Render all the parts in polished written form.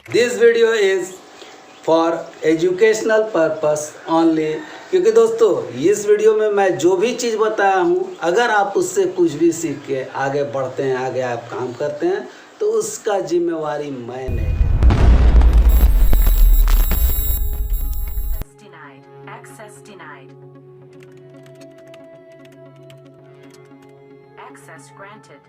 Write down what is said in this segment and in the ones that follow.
This video is for educational purpose only. क्योंकि दोस्तों इस वीडियो में मैं जो भी चीज़ बताया हूँ, अगर आप उससे कुछ भी सीख के आगे बढ़ते हैं, आगे आप काम करते हैं, तो उसका जिम्मेवारी मैं नहीं। Access denied. Access granted.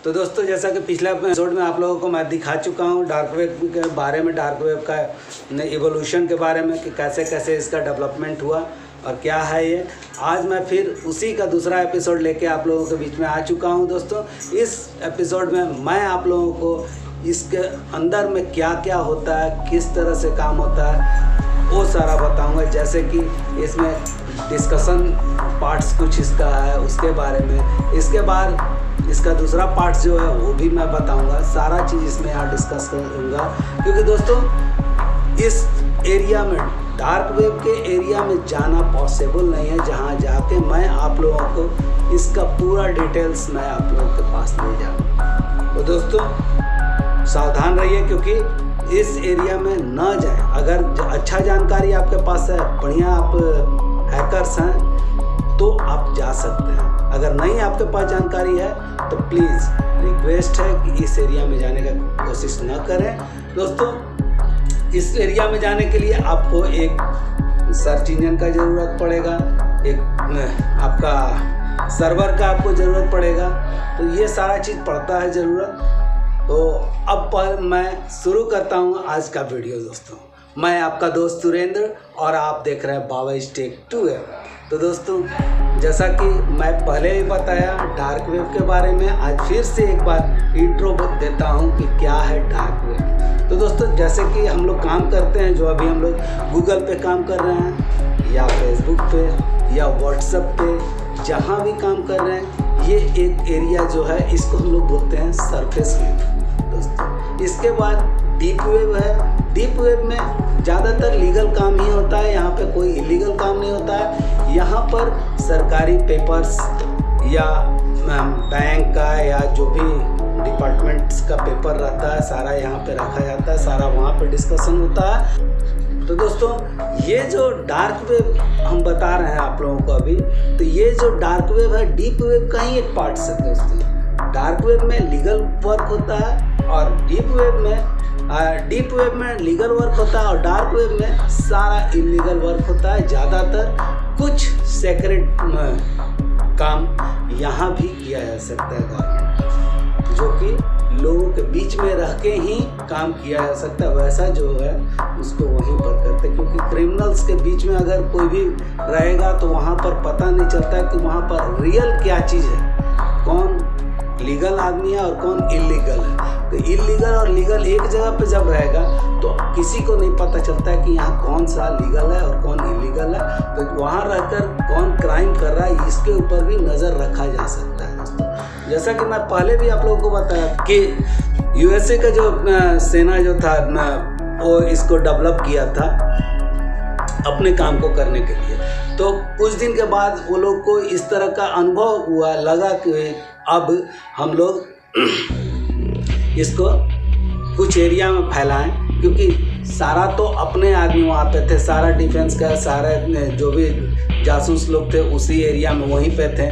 तो दोस्तों जैसा कि पिछले एपिसोड में आप लोगों को मैं दिखा चुका हूँ डार्क वेब के बारे में, डार्क वेब का इवोल्यूशन के बारे में कि कैसे कैसे इसका डेवलपमेंट हुआ और क्या है ये। आज मैं फिर उसी का दूसरा एपिसोड लेके आप लोगों के बीच में आ चुका हूँ। दोस्तों इस एपिसोड में मैं आप लोगों को इसके अंदर में क्या क्या होता है, किस तरह से काम होता है, वो सारा बताऊँगा। जैसे कि इसमें डिस्कशन पार्ट्स कुछ इसका है उसके बारे में, इसके बाद इसका दूसरा पार्ट जो है वो भी मैं बताऊंगा। सारा चीज़ इसमें यहाँ डिस्कस करूँगा क्योंकि दोस्तों इस एरिया में, डार्क वेब के एरिया में जाना पॉसिबल नहीं है, जहाँ जाके मैं आप लोगों को इसका पूरा डिटेल्स मैं आप लोगों के पास ले जाऊँगा। तो दोस्तों सावधान रहिए क्योंकि इस एरिया में न जाए। अगर अच्छा जानकारी आपके पास है, बढ़िया आप हैकर्स हैं, तो आप जा सकते हैं। अगर नहीं आपके पास जानकारी है तो प्लीज़ रिक्वेस्ट है कि इस एरिया में जाने का कोशिश न करें। दोस्तों इस एरिया में जाने के लिए आपको एक सर्च इंजन का ज़रूरत पड़ेगा, एक आपका सर्वर का आपको ज़रूरत पड़ेगा, तो ये सारा चीज़ पड़ता है ज़रूरत। तो अब पर मैं शुरू करता हूँ आज का वीडियो। दोस्तों मैं आपका दोस्त सुरेंद्र और आप देख रहे हैं बाबाइज टेक 2 है। तो दोस्तों जैसा कि मैं पहले ही बताया डार्क वेब के बारे में, आज फिर से एक बार इंट्रो देता हूं कि क्या है डार्क वेब। तो दोस्तों जैसे कि हम लोग काम करते हैं, जो अभी हम लोग गूगल पे काम कर रहे हैं या फेसबुक पे या व्हाट्सएप पे, जहां भी काम कर रहे हैं, ये एक एरिया जो है इसको हम लोग बोलते हैं सरफेस वेब। दोस्तों इसके बाद डीप वेब है। डीप वेब में ज़्यादातर लीगल काम ही होता है, यहाँ पे कोई इलीगल काम नहीं होता है। यहाँ पर सरकारी पेपर्स या बैंक का या जो भी डिपार्टमेंट्स का पेपर रहता है, सारा यहाँ पे रखा जाता है, सारा वहाँ पे डिस्कशन होता है। तो दोस्तों ये जो डार्क वेब हम बता रहे हैं आप लोगों को अभी, तो ये जो डार्क वेब है डीप वेब का ही एक पार्ट है। दोस्तों डार्क वेब में लीगल वर्क होता है और डीप वेब में लीगल वर्क होता है और डार्क वेब में सारा इलीगल वर्क होता है। ज़्यादातर कुछ सेक्रेट काम यहाँ भी किया जा सकता है गवर्नमेंट, जो कि लोगों के बीच में रह के ही काम किया जा सकता है। वैसा जो है उसको वहीं पर करते हैं, क्योंकि क्रिमिनल्स के बीच में अगर कोई भी रहेगा तो वहाँ पर पता नहीं चलता है कि वहाँ पर रियल क्या चीज़ है, कौन लीगल आदमी है और कौन इलीगल है। तो इलीगल और लीगल एक जगह पे जब रहेगा तो किसी को नहीं पता चलता है कि यहाँ कौन सा लीगल है और कौन इलीगल है। तो वहाँ रहकर कौन क्राइम कर रहा है इसके ऊपर भी नज़र रखा जा सकता है। दोस्तों जैसा कि मैं पहले भी आप लोगों को बताया कि यूएसए का जो सेना जो था वो इसको डेवलप किया था अपने काम को करने के लिए। तो कुछ दिन के बाद वो लोग को इस तरह का अनुभव हुआ, लगा कि अब हम लोग इसको कुछ एरिया में फैलाएं, क्योंकि सारा तो अपने आदमी वहाँ पे थे, सारा डिफेंस का सारे जो भी जासूस लोग थे उसी एरिया में वहीं पे थे,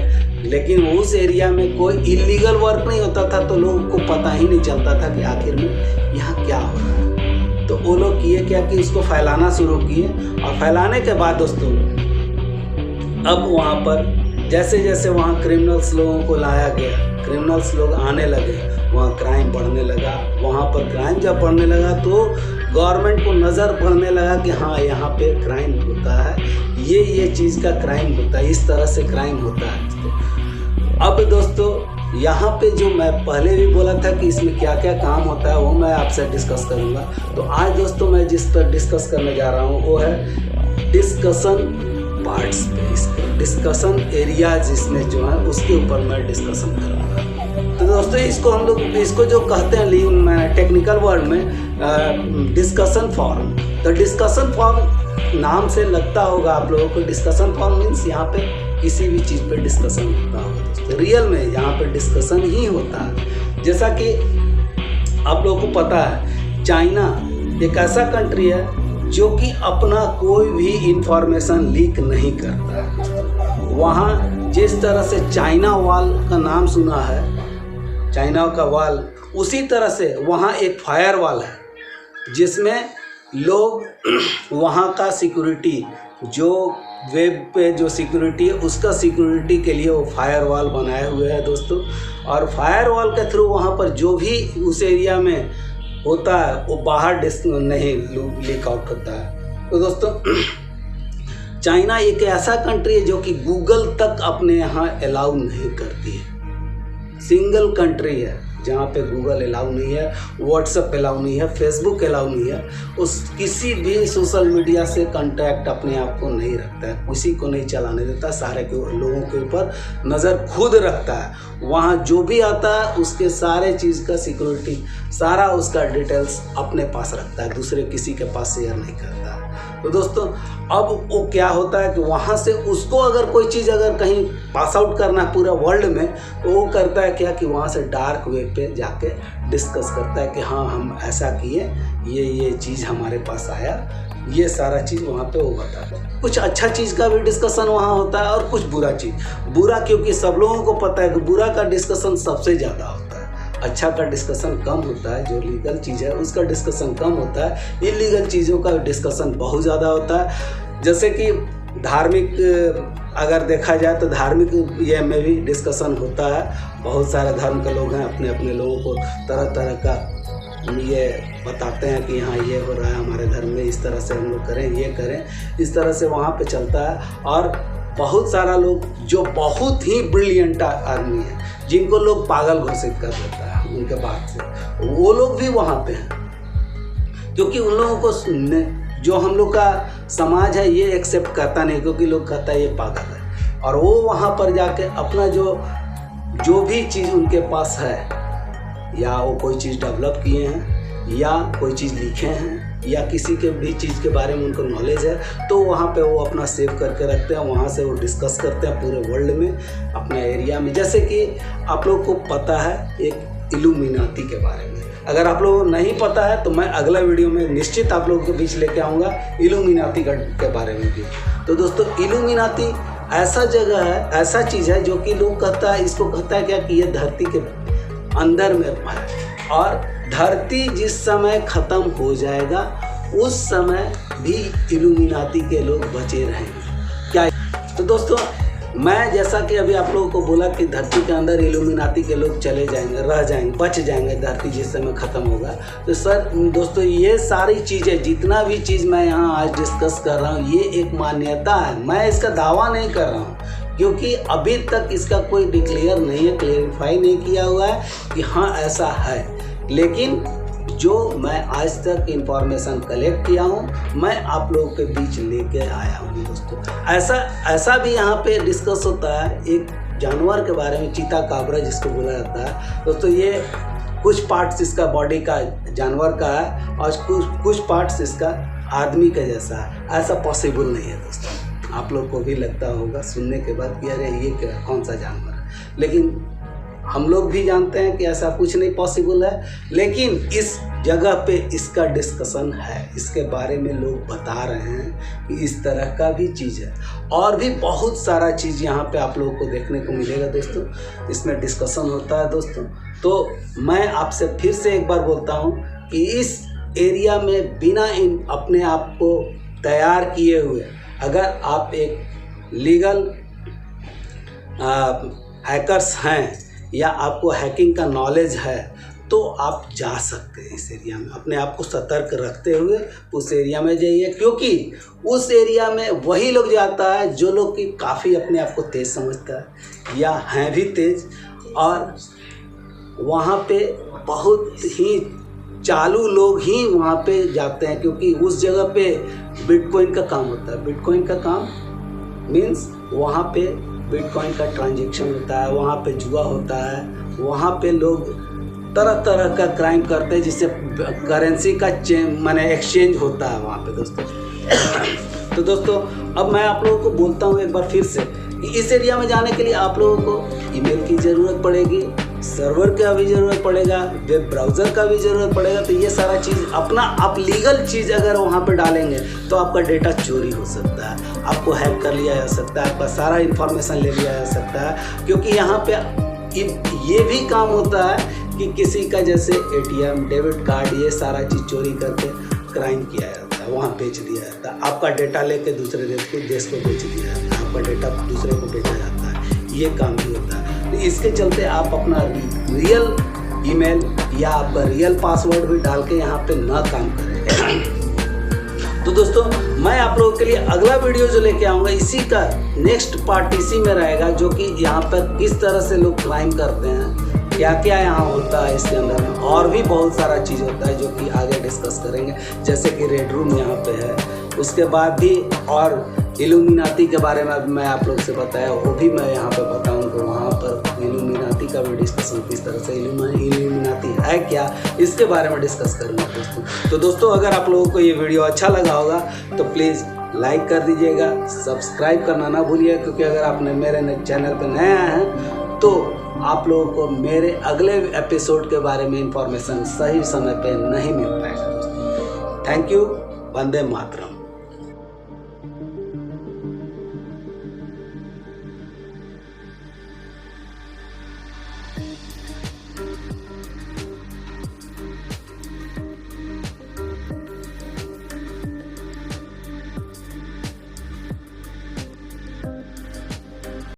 लेकिन उस एरिया में कोई इलीगल वर्क नहीं होता था, तो लोगों को पता ही नहीं चलता था कि आखिर में यहाँ क्या हो रहा है। तो वो लोग किए क्या कि इसको फैलाना शुरू किए और फैलाने के बाद दोस्तों अब वहाँ पर जैसे जैसे वहाँ क्रिमिनल्स लोगों को लाया गया, क्रिमिनल्स लोग आने लगे, वहाँ क्राइम बढ़ने लगा। वहाँ पर क्राइम जब बढ़ने लगा तो गवर्नमेंट को नज़र पड़ने लगा कि हाँ यहाँ पे क्राइम होता है, ये चीज़ का क्राइम होता है, इस तरह से क्राइम होता है। अब दोस्तों यहाँ पे जो मैं पहले भी बोला था कि इसमें क्या क्या काम होता है वो मैं आपसे डिस्कस करूँगा। तो आज दोस्तों मैं जिस पर डिस्कस करने जा रहा हूँ वो है डिस्कशन पार्ट्स पे, इसके डिस्कशन एरियाज इसमें जो है उसके ऊपर मैं डिस्कशन करूँगा। तो दोस्तों इसको हम लोग इसको जो कहते हैं टेक्निकल वर्ड में डिस्कशन फॉर्म। तो डिस्कशन फॉर्म नाम से लगता होगा आप लोगों को, डिस्कशन फॉर्म मीन्स यहाँ पे किसी भी चीज़ पे डिस्कशन होता होगा। दोस्तों रियल में यहाँ पे डिस्कशन ही होता है। जैसा कि आप लोगों को पता है, चाइना एक ऐसा कंट्री है जो कि अपना कोई भी इंफॉर्मेशन लीक नहीं करता है। वहाँ जिस तरह से चाइना वॉल का नाम सुना है, चाइना का वॉल, उसी तरह से वहाँ एक फायर वॉल है जिसमें लोग वहाँ का सिक्योरिटी, जो वेब पे जो सिक्योरिटी है उसका सिक्योरिटी के लिए वो फायर वॉल बनाए हुए हैं दोस्तों। और फायर वॉल के थ्रू वहाँ पर जो भी उस एरिया में होता है वो बाहर नहीं लीक आउट होता है। तो दोस्तों चाइना एक ऐसा कंट्री है जो कि गूगल तक अपने यहाँ अलाउ नहीं करती है। सिंगल कंट्री है जहाँ पे गूगल अलाउ नहीं है, व्हाट्सएप अलाउ नहीं है, फेसबुक अलाउ नहीं है। उस किसी भी सोशल मीडिया से कांटेक्ट अपने आप को नहीं रखता है, किसी को नहीं चलाने देता, सारे लोगों के ऊपर नज़र खुद रखता है। वहाँ जो भी आता है उसके सारे चीज़ का सिक्योरिटी, सारा उसका डिटेल्स अपने पास रखता है, दूसरे किसी के पास शेयर नहीं करता है। तो दोस्तों अब वो क्या होता है कि वहाँ से उसको अगर कोई चीज़ अगर कहीं पास आउट करना है पूरा वर्ल्ड में, तो वो करता है क्या कि वहाँ से डार्क वेब पे जाके डिस्कस करता है कि हाँ हम ऐसा किए, ये चीज़ हमारे पास आया, ये सारा चीज़ वहाँ पे वो बताता है। कुछ अच्छा चीज़ का भी डिस्कशन वहाँ होता है और कुछ बुरा चीज़। बुरा क्योंकि सब लोगों को पता है कि बुरा का डिस्कशन सबसे ज़्यादा होता है, अच्छा का डिस्कशन कम होता है। जो लीगल चीज़ है उसका डिस्कशन कम होता है, इलीगल चीज़ों का डिस्कशन बहुत ज़्यादा होता है। जैसे कि धार्मिक अगर देखा जाए तो धार्मिक ये में भी डिस्कशन होता है। बहुत सारे धर्म के लोग हैं, अपने अपने लोगों को तरह तरह का ये बताते हैं कि हाँ ये हो रहा है हमारे धर्म में, इस तरह से हम लोग करें, ये करें, इस तरह से वहाँ पे चलता है। और बहुत सारा लोग जो बहुत ही ब्रिलियंट आदमी है, जिनको लोग पागल घोषित कर देता है उनके बात से, वो लोग भी वहाँ पे हैं, क्योंकि उन लोगों को सुनने जो हम लोग का समाज है ये एक्सेप्ट करता नहीं, क्योंकि लोग कहता है ये पागल है। और वो वहाँ पर जाके अपना जो भी चीज़ उनके पास है, या वो कोई चीज़ डेवलप किए हैं या कोई चीज़ लिखे हैं या किसी के भी चीज़ के बारे में उनको नॉलेज है, तो वहाँ पे वो अपना सेव करके रखते हैं। वहाँ से वो डिस्कस करते हैं पूरे वर्ल्ड में, अपने एरिया में। जैसे कि आप लोग को पता है एक इल्यूमिनाती के बारे में, अगर आप लोगों को नहीं पता है तो मैं अगला वीडियो में निश्चित आप लोगों के बीच लेके आऊँगा इल्यूमिनाती के बारे में भी। तो दोस्तों इल्यूमिनाती ऐसा जगह है, ऐसा चीज़ है जो कि लोग कहता है, इसको कहता है क्या कि ये धरती के अंदर में है, और धरती जिस समय ख़त्म हो जाएगा उस समय भी इल्यूमिनाती के लोग बचे रहेंगे। क्या? तो दोस्तों मैं जैसा कि अभी आप लोगों को बोला कि धरती के अंदर इल्यूमिनाती के लोग चले जाएंगे, रह जाएंगे, बच जाएंगे धरती जिस समय ख़त्म होगा। तो सर दोस्तों ये सारी चीज़ें, जितना भी चीज़ मैं यहाँ आज डिस्कस कर रहा हूँ, ये एक मान्यता है। मैं इसका दावा नहीं कर रहा हूँ, क्योंकि अभी तक इसका कोई डिक्लेयर नहीं है, क्लेरिफाई नहीं किया हुआ है कि हाँ ऐसा है। लेकिन जो मैं आज तक इंफॉर्मेशन कलेक्ट किया हूँ, मैं आप लोगों के बीच लेके आया हूँ दोस्तों। ऐसा भी यहाँ पे डिस्कस होता है एक जानवर के बारे में, चीता काबरा जिसको बोला जाता है दोस्तों। ये कुछ पार्ट्स इसका बॉडी का जानवर का है और कुछ पार्ट्स इसका आदमी का जैसा है। ऐसा पॉसिबल नहीं है दोस्तों। आप लोग को भी लगता होगा सुनने के बाद कि अरे ये क्या, कौन सा जानवर है, लेकिन हम लोग भी जानते हैं कि ऐसा कुछ नहीं पॉसिबल है। लेकिन इस जगह पे इसका डिस्कशन है, इसके बारे में लोग बता रहे हैं कि इस तरह का भी चीज़ है। और भी बहुत सारा चीज़ यहाँ पे आप लोगों को देखने को मिलेगा दोस्तों, इसमें डिस्कशन होता है दोस्तों। तो मैं आपसे फिर से एक बार बोलता हूँ कि इस एरिया में बिना अपने आप को तैयार किए हुए, अगर आप एक लीगल हैकर्स हैं या आपको हैकिंग का नॉलेज है, तो आप जा सकते हैं इस एरिया में। अपने आप को सतर्क रखते हुए उस एरिया में जाइए, क्योंकि उस एरिया में वही लोग जाता है जो लोग कि काफ़ी अपने आप को तेज़ समझता है या हैं भी तेज़, और वहाँ पे बहुत ही चालू लोग ही वहाँ पे जाते हैं, क्योंकि उस जगह पे बिटकॉइन का काम होता है। बिटकॉइन का काम मीन्स वहाँ पे बिटकॉइन का ट्रांजैक्शन होता है, वहाँ पे जुआ होता है, वहाँ पे लोग तरह तरह का क्राइम करते हैं, जिससे करेंसी का माने एक्सचेंज होता है वहाँ पे दोस्तों। तो दोस्तों अब मैं आप लोगों को बोलता हूँ एक बार फिर से इस एरिया में जाने के लिए आप लोगों को ईमेल की ज़रूरत पड़ेगी, सर्वर का भी ज़रूरत पड़ेगा, वेब ब्राउज़र का भी ज़रूरत पड़ेगा। तो ये सारा चीज़ अपना आप लीगल चीज़ अगर वहाँ पे डालेंगे तो आपका डेटा चोरी हो सकता है, आपको हैक कर लिया जा सकता है, आपका सारा इन्फॉर्मेशन ले लिया जा सकता है। क्योंकि यहाँ पे ये भी काम होता है कि किसी का जैसे ATM, डेबिट कार्ड, ये सारा चीज़ चोरी करके क्राइम किया जाता है, वहाँ बेच दिया जाता है। आपका डेटा लेके दूसरे देश को बेच दिया जाता है, आपका डेटा दूसरे को बेचा जाता है, ये काम भी होता है। तो इसके चलते आप अपना रियल ईमेल या आपका रियल पासवर्ड भी डाल के यहाँ पे ना काम करें। तो दोस्तों मैं आप लोगों के लिए अगला वीडियो जो लेके आऊँगा इसी का नेक्स्ट पार्ट इसी में रहेगा, जो कि यहाँ पर किस तरह से लोग क्राइम करते हैं, क्या क्या यहाँ होता है इसके अंदर में, और भी बहुत सारा चीज़ होता है जो कि आगे डिस्कस करेंगे। जैसे कि रेड रूम यहाँ पे है, उसके बाद भी और इल्यूमिनाती के बारे में मैं आप लोग से बताया, वो भी मैं यहाँ पे बताऊँगा। वहाँ पर इल्यूमिनाती का भी डिस्कशन, किस तरह से इल्यूमिनाती है क्या, इसके बारे में डिस्कस करूँगा दोस्तों। तो दोस्तों अगर आप लोगों को ये वीडियो अच्छा लगा होगा तो प्लीज़ लाइक कर दीजिएगा, सब्सक्राइब करना ना भूलिए, क्योंकि अगर आपने मेरे चैनल पर नए आए हैं तो आप लोगों को मेरे अगले एपिसोड के बारे में इंफॉर्मेशन सही समय पे नहीं मिल पाएगा दोस्तों। Thank you. वंदे मातरम।